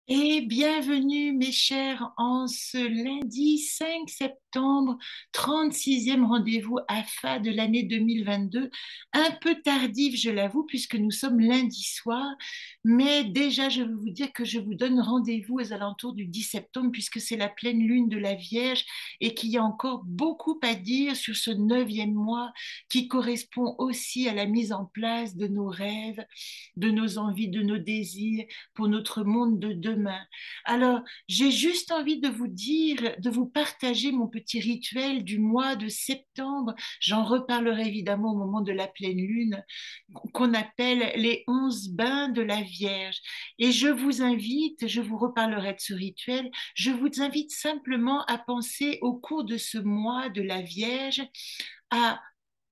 Et bienvenue mes chers en ce lundi 5 septembre, 36e rendez-vous AFA de l'année 2022. Un peu tardif, je l'avoue, puisque nous sommes lundi soir, mais déjà je veux vous dire que je vous donne rendez-vous aux alentours du 10 septembre, puisque c'est la pleine lune de la Vierge et qu'il y a encore beaucoup à dire sur ce 9e mois qui correspond aussi à la mise en place de nos rêves, de nos envies, de nos désirs pour notre monde de demain. Alors, j'ai juste envie de vous dire, de vous partager mon petit rituel du mois de septembre. J'en reparlerai évidemment au moment de la pleine lune, qu'on appelle les 11 bains de la Vierge. Et je vous invite, je vous reparlerai de ce rituel, je vous invite simplement à penser au cours de ce mois de la Vierge à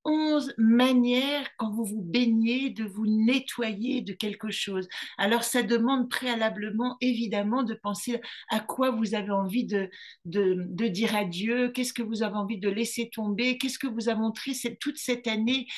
11 manières, quand vous vous baignez, de vous nettoyer de quelque chose. Alors, ça demande préalablement, évidemment, de penser à quoi vous avez envie de dire adieu, qu'est-ce que vous avez envie de laisser tomber, qu'est-ce que vous a montré toute cette année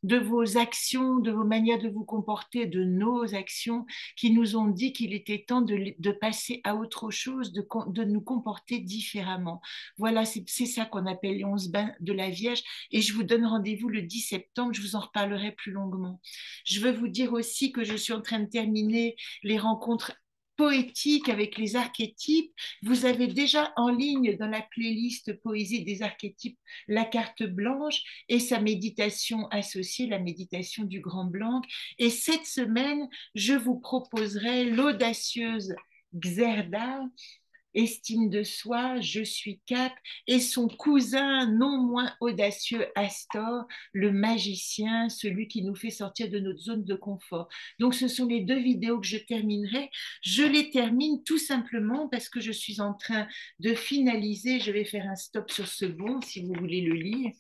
de vos actions, de vos manières de vous comporter, de nos actions qui nous ont dit qu'il était temps de passer à autre chose, de nous comporter différemment. Voilà, c'est ça qu'on appelle les 11 bains de la Vierge et je vous donne rendez-vous le 10 septembre, je vous en reparlerai plus longuement. Je veux vous dire aussi que je suis en train de terminer les rencontres poétiques avec les archétypes. Vous avez déjà en ligne dans la playlist Poésie des archétypes la carte blanche et sa méditation associée, la méditation du Grand Blanc. Et cette semaine, je vous proposerai l'audacieuse Xerda, estime de soi, je suis Cap, et son cousin non moins audacieux Astor, le magicien, celui qui nous fait sortir de notre zone de confort. Donc ce sont les deux vidéos que je terminerai. Je les termine tout simplement parce que je suis en train de finaliser, je vais faire un stop sur ce bon si vous voulez le lire,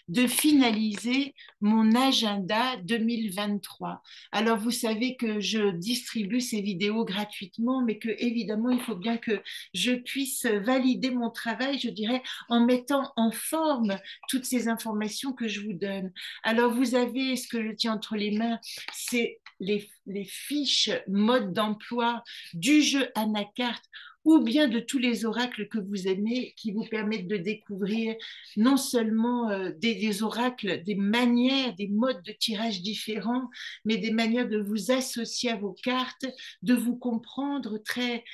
de finaliser mon agenda 2023. Alors, vous savez que je distribue ces vidéos gratuitement, mais que évidemment, il faut bien que je puisse valider mon travail, je dirais, en mettant en forme toutes ces informations que je vous donne. Alors, vous avez ce que je tiens entre les mains, c'est les fiches mode d'emploi du jeu Anacarte ou bien de tous les oracles que vous aimez qui vous permettent de découvrir non seulement des oracles, des manières, des modes de tirage différents, mais des manières de vous associer à vos cartes, de vous comprendre très,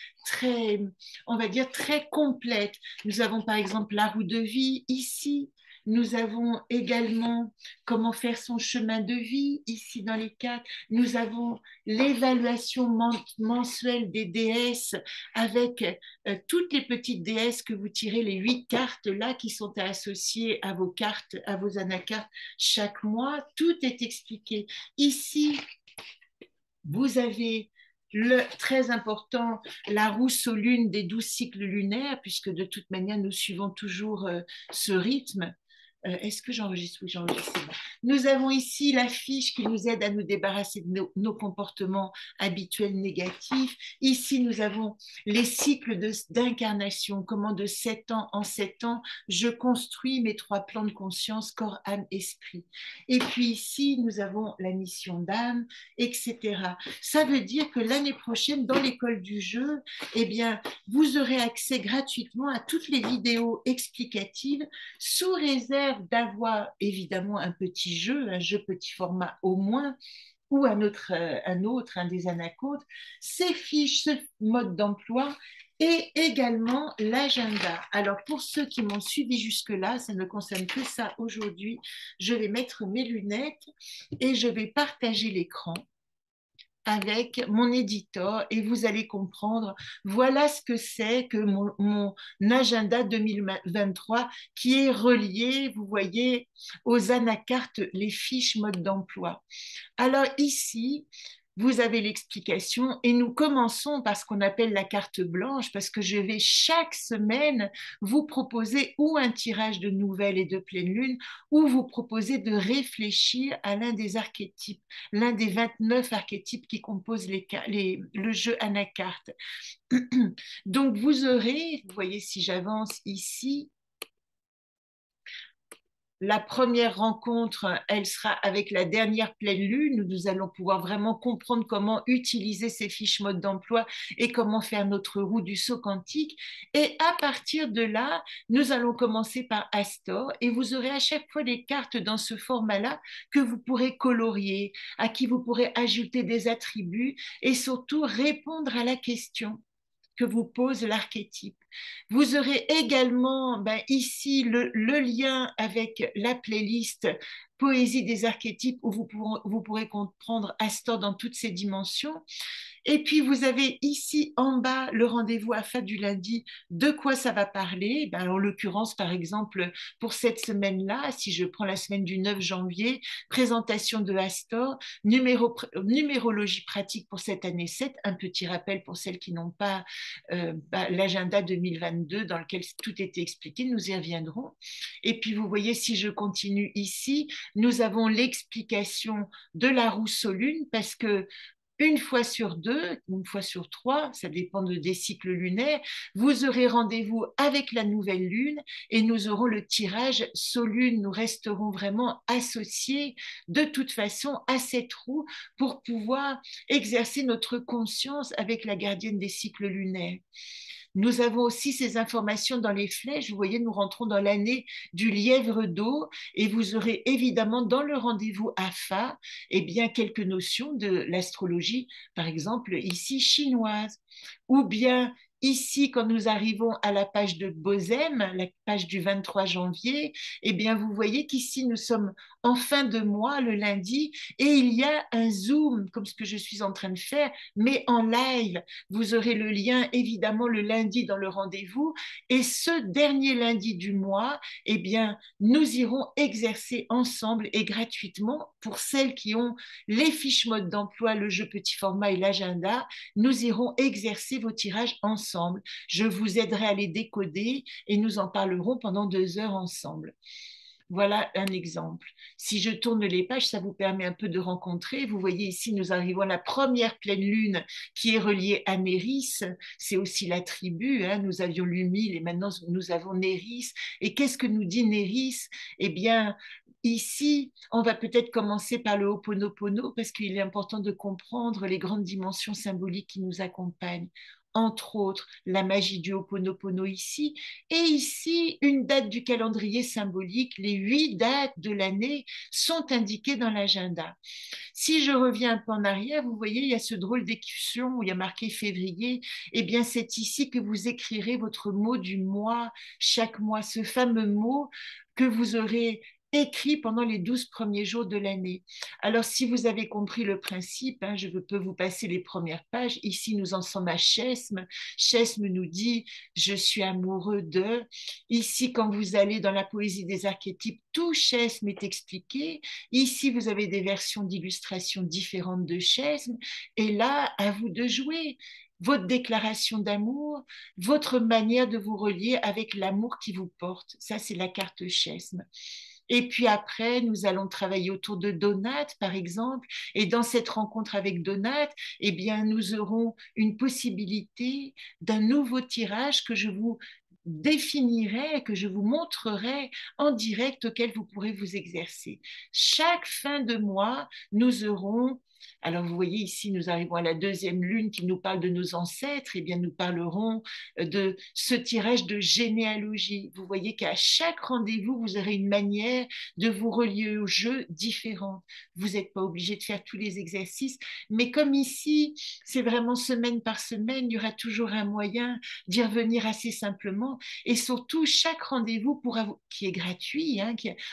on va dire, très complète. Nous avons par exemple la roue de vie ici. Nous avons également comment faire son chemin de vie ici dans les cartes. Nous avons l'évaluation mensuelle des déesses avec toutes les petites déesses que vous tirez, les 8 cartes là qui sont associées à vos cartes, à vos anacartes chaque mois. Tout est expliqué. Ici, vous avez très important, la roue aux lunes des 12 cycles lunaires, puisque de toute manière, nous suivons toujours ce rythme. Est-ce que j'enregistre? Oui, j'enregistre. Bon. Nous avons ici la fiche qui nous aide à nous débarrasser de nos comportements habituels négatifs. Ici, nous avons les cycles d'incarnation, comment de 7 ans en 7 ans, je construis mes 3 plans de conscience, corps, âme, esprit. Et puis ici, nous avons la mission d'âme, etc. Ça veut dire que l'année prochaine, dans l'école du jeu, eh bien, vous aurez accès gratuitement à toutes les vidéos explicatives sous réserve d'avoir évidemment un petit jeu, un jeu petit format au moins, ou un des anacotes, ces fiches, ce mode d'emploi et également l'agenda. Alors pour ceux qui m'ont suivi jusque-là, ça ne concerne que ça aujourd'hui, je vais mettre mes lunettes et je vais partager l'écran avec mon éditeur et vous allez comprendre, voilà ce que c'est que mon agenda 2023 qui est relié, vous voyez, aux anacartes, les fiches mode d'emploi. Alors ici, vous avez l'explication et nous commençons par ce qu'on appelle la carte blanche parce que je vais chaque semaine vous proposer ou un tirage de nouvelles et de pleine lune ou vous proposer de réfléchir à l'un des archétypes, l'un des 29 archétypes qui composent le jeu Anacarte. Donc vous aurez, vous voyez si j'avance ici, la première rencontre, elle sera avec la dernière pleine lune, où nous allons pouvoir vraiment comprendre comment utiliser ces fiches mode d'emploi et comment faire notre roue du saut quantique. Et à partir de là, nous allons commencer par Astor et vous aurez à chaque fois des cartes dans ce format-là que vous pourrez colorier, à qui vous pourrez ajouter des attributs et surtout répondre à la question que vous pose l'archétype. Vous aurez également ici le lien avec la playlist Poésie des archétypes où vous pourrez comprendre Astor dans toutes ses dimensions. Et puis, vous avez ici en bas le rendez-vous AFA du lundi. De quoi ça va parler? En l'occurrence, par exemple, pour cette semaine-là, si je prends la semaine du 9 janvier, présentation de Astor, numérologie pratique pour cette année 7, un petit rappel pour celles qui n'ont pas l'agenda 2022 dans lequel tout était expliqué, nous y reviendrons. Et puis, vous voyez, si je continue ici, nous avons l'explication de la roue Solune parce que une fois sur deux, une fois sur trois, ça dépend des cycles lunaires, vous aurez rendez-vous avec la nouvelle lune et nous aurons le tirage Solune. Nous resterons vraiment associés de toute façon à cette roue pour pouvoir exercer notre conscience avec la gardienne des cycles lunaires. Nous avons aussi ces informations dans les flèches. Vous voyez, nous rentrons dans l'année du lièvre d'eau et vous aurez évidemment dans le rendez-vous AFA quelques notions de l'astrologie, par exemple ici chinoise, ou bien ici, quand nous arrivons à la page de Bozem, la page du 23 janvier, vous voyez qu'ici, nous sommes en fin de mois, le lundi, et il y a un Zoom, comme ce que je suis en train de faire, mais en live. Vous aurez le lien, évidemment, le lundi dans le rendez-vous. Et ce dernier lundi du mois, nous irons exercer ensemble et gratuitement, pour celles qui ont les fiches mode d'emploi, le jeu petit format et l'agenda, nous irons exercer vos tirages ensemble. Je vous aiderai à les décoder et nous en parlerons pendant 2 heures ensemble. Voilà un exemple. Si je tourne les pages, ça vous permet un peu de rencontrer. Vous voyez ici, nous arrivons à la première pleine lune qui est reliée à Néris. C'est aussi la tribu. Nous avions Lumil et maintenant nous avons Néris. Et qu'est-ce que nous dit Néris? Ici, on va peut-être commencer par le Ho'oponopono parce qu'il est important de comprendre les grandes dimensions symboliques qui nous accompagnent. Entre autres, la magie du Ho'oponopono ici, et ici, une date du calendrier symbolique. Les 8 dates de l'année sont indiquées dans l'agenda. Si je reviens un peu en arrière, vous voyez, il y a ce drôle d'écusson où il y a marqué février. C'est ici que vous écrirez votre mot du mois, chaque mois, ce fameux mot que vous aurez écrit pendant les 12 premiers jours de l'année. Alors, si vous avez compris le principe, je peux vous passer les premières pages. Ici, nous en sommes à Chesme. Chesme nous dit « Je suis amoureux de ». Ici, quand vous allez dans la poésie des archétypes, tout Chesme est expliqué. Ici, vous avez des versions d'illustrations différentes de Chesme. Et là, à vous de jouer votre déclaration d'amour, votre manière de vous relier avec l'amour qui vous porte. Ça, c'est la carte Chesme. Et puis après, nous allons travailler autour de Donat, par exemple. Et dans cette rencontre avec Donat, nous aurons une possibilité d'un nouveau tirage que je vous définirai, que je vous montrerai en direct auquel vous pourrez vous exercer. Chaque fin de mois, nous aurons alors, vous voyez ici, nous arrivons à la deuxième lune qui nous parle de nos ancêtres. Nous parlerons de ce tirage de généalogie. Vous voyez qu'à chaque rendez-vous, vous aurez une manière de vous relier au jeu différente. Vous n'êtes pas obligé de faire tous les exercices, mais comme ici, c'est vraiment semaine par semaine, il y aura toujours un moyen d'y revenir assez simplement. Et surtout, chaque rendez-vous qui est gratuit,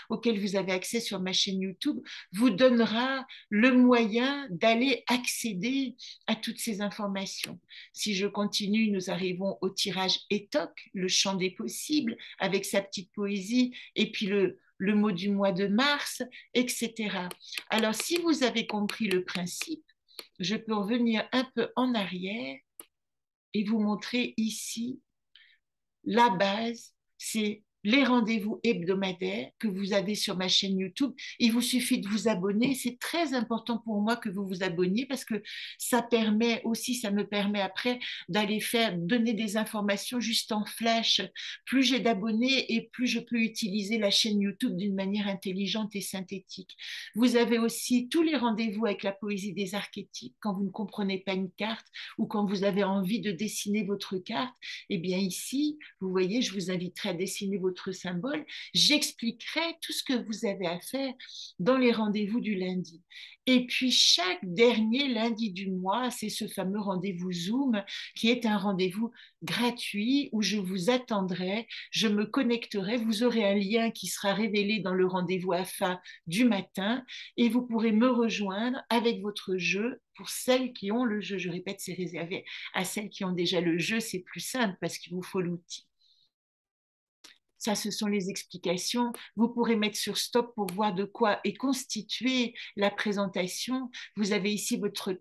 auquel vous avez accès sur ma chaîne YouTube, vous donnera le moyen d'aller accéder à toutes ces informations. Si je continue, nous arrivons au tirage ETOC, le champ des possibles, avec sa petite poésie, et puis le mot du mois de mars, etc. Alors, si vous avez compris le principe, je peux revenir un peu en arrière et vous montrer ici la base, c'est les rendez-vous hebdomadaires que vous avez sur ma chaîne YouTube. Il vous suffit de vous abonner. C'est très important pour moi que vous vous abonniez parce que ça permet aussi, ça me permet après d'aller faire, donner des informations juste en flash. Plus j'ai d'abonnés et plus je peux utiliser la chaîne YouTube d'une manière intelligente et synthétique. Vous avez aussi tous les rendez-vous avec la poésie des archétypes. Quand vous ne comprenez pas une carte ou quand vous avez envie de dessiner votre carte, eh bien ici, vous voyez, je vous inviterai à dessiner votre symbole. J'expliquerai tout ce que vous avez à faire dans les rendez-vous du lundi. Et puis chaque dernier lundi du mois, c'est ce fameux rendez-vous Zoom qui est un rendez-vous gratuit où je vous attendrai, je me connecterai, vous aurez un lien qui sera révélé dans le rendez-vous AFA du matin et vous pourrez me rejoindre avec votre jeu. Pour celles qui ont le jeu, je répète, c'est réservé à celles qui ont déjà le jeu, c'est plus simple parce qu'il vous faut l'outil. Ça, ce sont les explications. Vous pourrez mettre sur stop pour voir de quoi est constituée la présentation. Vous avez ici votre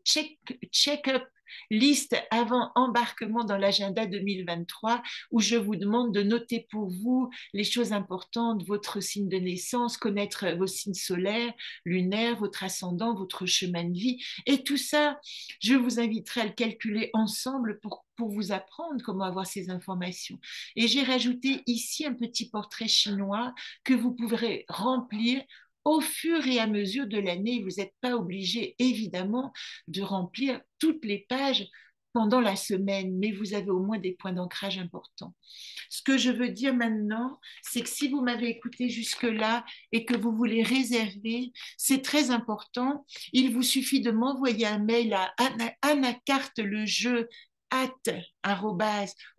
check-up liste avant embarquement dans l'agenda 2023 où je vous demande de noter pour vous les choses importantes, votre signe de naissance, connaître vos signes solaires, lunaires, votre ascendant, votre chemin de vie. Et tout ça, je vous inviterai à le calculer ensemble pour vous apprendre comment avoir ces informations. Et j'ai rajouté ici un petit portrait chinois que vous pourrez remplir au fur et à mesure de l'année. Vous n'êtes pas obligé, évidemment, de remplir toutes les pages pendant la semaine, mais vous avez au moins des points d'ancrage importants. Ce que je veux dire maintenant, c'est que si vous m'avez écouté jusque-là et que vous voulez réserver, c'est très important. Il vous suffit de m'envoyer un mail à anacartelejeu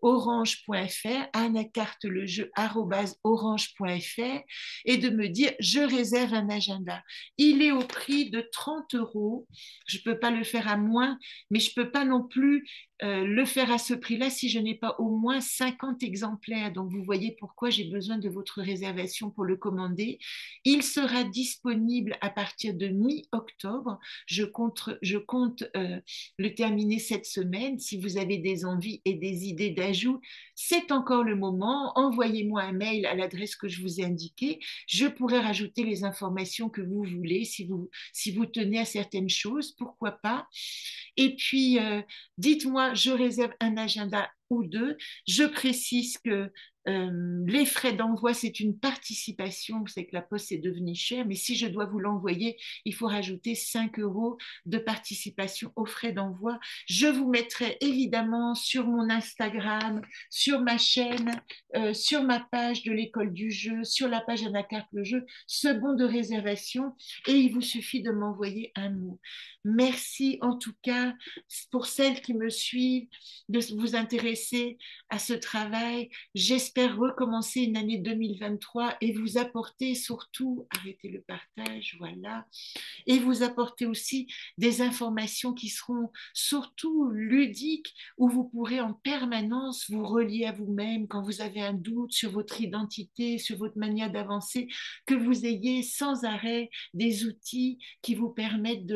@orange.fr, anacartelejeu@orange.fr et de me dire je réserve un agenda. Il est au prix de 30 €. Je ne peux pas le faire à moins, mais je ne peux pas non plus le faire à ce prix-là si je n'ai pas au moins 50 exemplaires. Donc, vous voyez pourquoi j'ai besoin de votre réservation pour le commander. Il sera disponible à partir de mi-octobre. Je compte le terminer cette semaine. Si vous avez des envies et des idées d'ajout, c'est encore le moment. Envoyez-moi un mail à l'adresse que je vous ai indiquée. Je pourrai rajouter les informations que vous voulez. Si vous tenez à certaines choses, pourquoi pas. Et puis, dites-moi, je réserve un agenda ou deux. Je précise que les frais d'envoi, c'est une participation. Vous savez que la poste est devenue chère, mais si je dois vous l'envoyer, il faut rajouter 5 € de participation aux frais d'envoi. Je vous mettrai évidemment sur mon Instagram, sur ma chaîne, sur ma page de l'école du jeu, sur la page Anacarte le jeu, ce bon de réservation et il vous suffit de m'envoyer un mot. Merci en tout cas pour celles qui me suivent, de vous intéresser à ce travail. J'espère recommencer une année 2023 et vous apporter surtout, arrêtez le partage, voilà, et vous apporter aussi des informations qui seront surtout ludiques, où vous pourrez en permanence vous relier à vous-même quand vous avez un doute sur votre identité, sur votre manière d'avancer, que vous ayez sans arrêt des outils qui vous permettent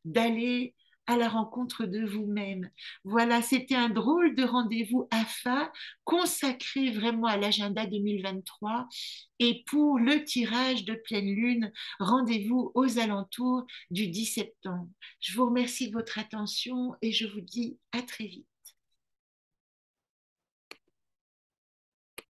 d'aller à la rencontre de vous-même. Voilà, c'était un drôle de rendez-vous AFA consacré vraiment à l'agenda 2023. Et pour le tirage de pleine lune, rendez-vous aux alentours du 10 septembre. Je vous remercie de votre attention et je vous dis à très vite.